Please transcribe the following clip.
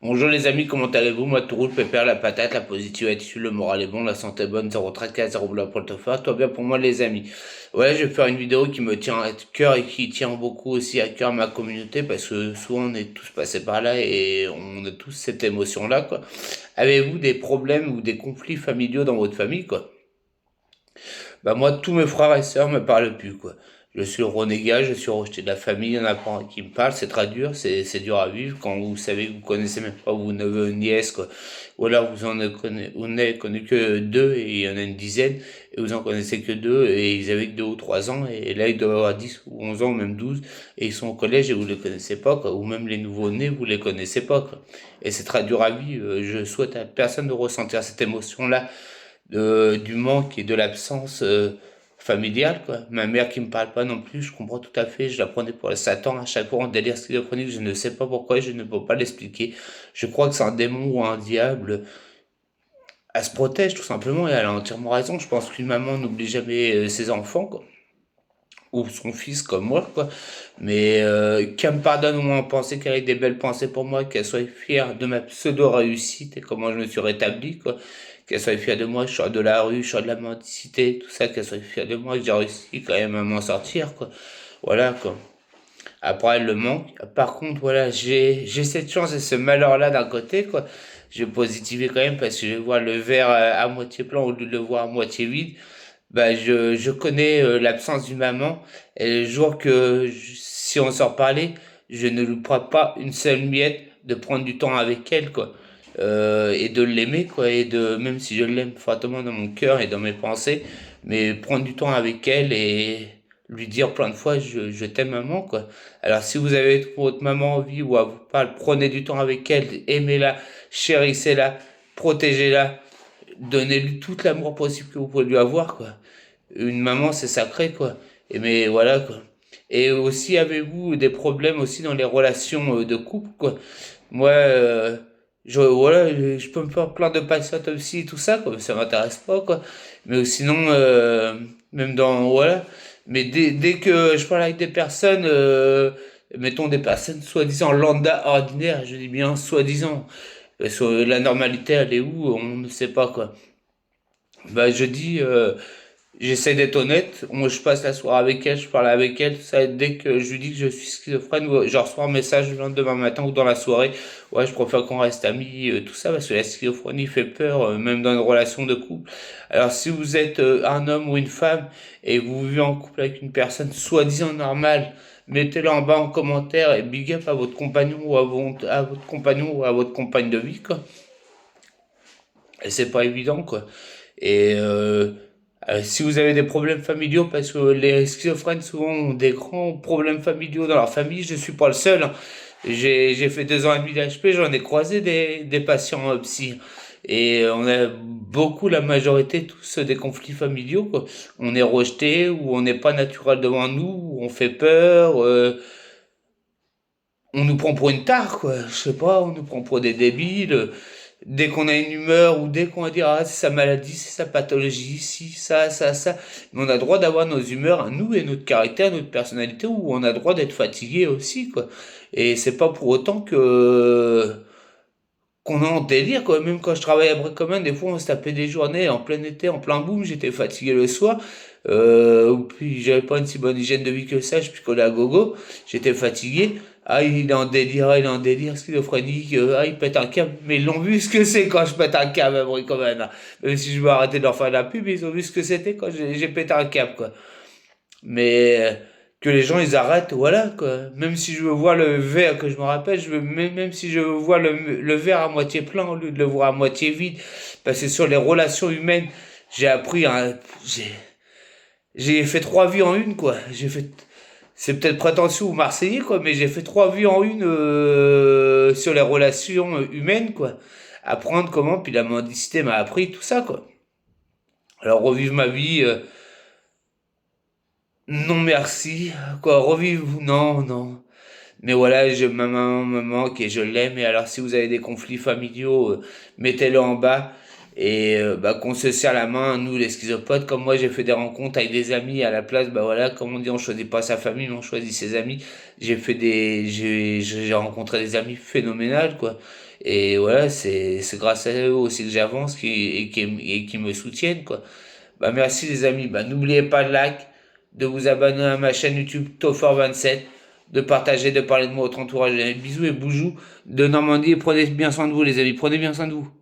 Bonjour les amis, comment allez-vous? Moi tout roule, pépère, la patate, la positive attitude, le moral est bon, la santé est bonne, zéro tracas, zéro blanc pour le faire, tout va bien pour moi les amis. Ouais, je vais faire une vidéo qui me tient à cœur et qui tient beaucoup aussi à cœur ma communauté parce que souvent on est tous passés par là et on a tous cette émotion-là quoi. Avez-vous des problèmes ou des conflits familiaux dans votre famille quoi? Bah moi, tous mes frères et sœurs me parlent plus, quoi. Je suis le renégat, je suis rejeté de la famille, il y en a pas un qui me parle, c'est très dur, c'est dur à vivre quand vous savez que vous connaissez même pas vos neveux, nièces, quoi. Ou alors vous n'avez connu que deux et il y en a une dizaine, et vous en connaissez que deux et ils avaient que 2 ou 3 ans, et là ils doivent avoir 10 ou 11 ans, ou même 12 et ils sont au collège et vous les connaissez pas, quoi. Ou même les nouveaux-nés, vous les connaissez pas, quoi. Et c'est très dur à vivre, je souhaite à personne de ressentir cette émotion-là du manque et de l'absence familiale, quoi. Ma mère qui me parle pas non plus, je comprends tout à fait, je la prenais pour le Satan à chaque fois en délire schizophrénique, je ne sais pas pourquoi, je ne peux pas l'expliquer. Je crois que c'est un démon ou un diable. Elle se protège tout simplement et elle a entièrement raison. Je pense qu'une maman n'oublie jamais ses enfants, quoi. Ou son fils comme moi, quoi. Mais qu'elle me pardonne au moins en pensée, qu'elle ait des belles pensées pour moi, qu'elle soit fière de ma pseudo-réussite et comment je me suis rétabli, quoi. Qu'elle soit fière de moi, je sors de la rue, je sors de la mendicité, tout ça, qu'elle soit fière de moi, que j'ai réussi quand même à m'en sortir, quoi. Voilà, quoi. Après, elle le manque. Par contre, voilà, j'ai cette chance et ce malheur-là d'un côté, quoi. Je vais positiver quand même parce que je vois le verre à moitié plein au lieu de le voir à moitié vide. Bah, je connais l'absence d'une maman et le jour si on s'en parlait, je ne lui prends pas une seule miette de prendre du temps avec elle, quoi. Et de l'aimer, quoi. Et de, même si je l'aime fortement dans mon cœur et dans mes pensées, mais prendre du temps avec elle et lui dire plein de fois, je t'aime maman, quoi. Alors si vous avez votre maman en vie ou à vous parle, prenez du temps avec elle, aimez-la, chérissez-la, protégez-la, donnez-lui tout l'amour possible que vous pouvez lui avoir, quoi. Une maman, c'est sacré, quoi. Et mais voilà, quoi. Et aussi, avez-vous des problèmes aussi dans les relations de couple, quoi? Moi, voilà, je peux me faire plein de patients aussi, tout ça, quoi. Ça m'intéresse pas, quoi. Mais sinon, même dans, voilà. Mais dès que je parle avec des personnes, mettons des personnes soi-disant lambda, ordinaires, je dis bien soi-disant, sur la normalité, elle est où? On ne sait pas, quoi. Bah, je dis, j'essaie d'être honnête. Moi, je passe la soirée avec elle, je parle avec elle. Ça, dès que je lui dis que je suis schizophrène, ou je reçois un message le lendemain matin ou dans la soirée. Ouais, je préfère qu'on reste amis, tout ça, parce que la schizophrénie fait peur, même dans une relation de couple. Alors, si vous êtes un homme ou une femme et vous vivez en couple avec une personne soi-disant normale, mettez-le en bas en commentaire et big up à votre compagnon ou à votre compagnon ou à votre compagne de vie, quoi. Et c'est pas évident, quoi. Et si vous avez des problèmes familiaux, parce que les schizophrènes souvent ont des grands problèmes familiaux dans leur famille, je suis pas le seul, hein. J'ai fait 2 ans et demi d'HP, j'en ai croisé des patients psy. Et on a beaucoup, la majorité, tous des conflits familiaux, quoi. On est rejeté, ou on n'est pas naturel devant nous, ou on fait peur, on nous prend pour une tare, quoi. Je sais pas, on nous prend pour des débiles. Dès qu'on a une humeur ou dès qu'on va dire ah c'est sa maladie, c'est sa pathologie, si ça, mais on a le droit d'avoir nos humeurs à nous et notre caractère, notre personnalité, où on a le droit d'être fatigué aussi, quoi. Et c'est pas pour autant que qu'on est en délire, quoi. Même quand je travaillais à Bricoman, des fois on se tapait des journées en plein été, en plein boom, j'étais fatigué le soir. Ou puis j'avais pas une si bonne hygiène de vie que ça, je picolais à gogo, j'étais fatigué. Ah, il est en délire schizophrénique, ah, il pète un câble. Mais ils l'ont vu ce que c'est quand je pète un câble à Bricoman, hein. Même si je veux arrêter de leur faire de la pub, ils ont vu ce que c'était quand j'ai pété un câble, quoi. Mais que les gens ils arrêtent, voilà quoi. Même si je veux voir le verre, que je me rappelle, même si je veux voir le verre à moitié plein au lieu de le voir à moitié vide, parce que sur les relations humaines, j'ai appris un, j'ai fait 3 vies en une quoi. C'est peut-être prétentieux ou marseillais quoi, mais j'ai fait 3 vies en une sur les relations humaines quoi. Apprendre comment, puis la mendicité m'a appris tout ça quoi. Alors revivre ma vie. Non merci, quoi, revivre, non, non. Mais voilà, ma maman me manque et je l'aime. Et alors, si vous avez des conflits familiaux, mettez-le en bas et bah, qu'on se serre la main, nous les schizopodes. Comme moi, j'ai fait des rencontres avec des amis à la place. Bah voilà, comme on dit, on choisit pas sa famille, mais on choisit ses amis. J'ai rencontré des amis phénoménales, quoi. Et voilà, c'est grâce à eux aussi que j'avance et qui me soutiennent, quoi. Bah, merci les amis. Bah, n'oubliez pas de like, de vous abonner à ma chaîne YouTube Tofor27, de partager, de parler de moi à votre entourage. Bisous et boujou de Normandie. Et prenez bien soin de vous, les amis. Prenez bien soin de vous.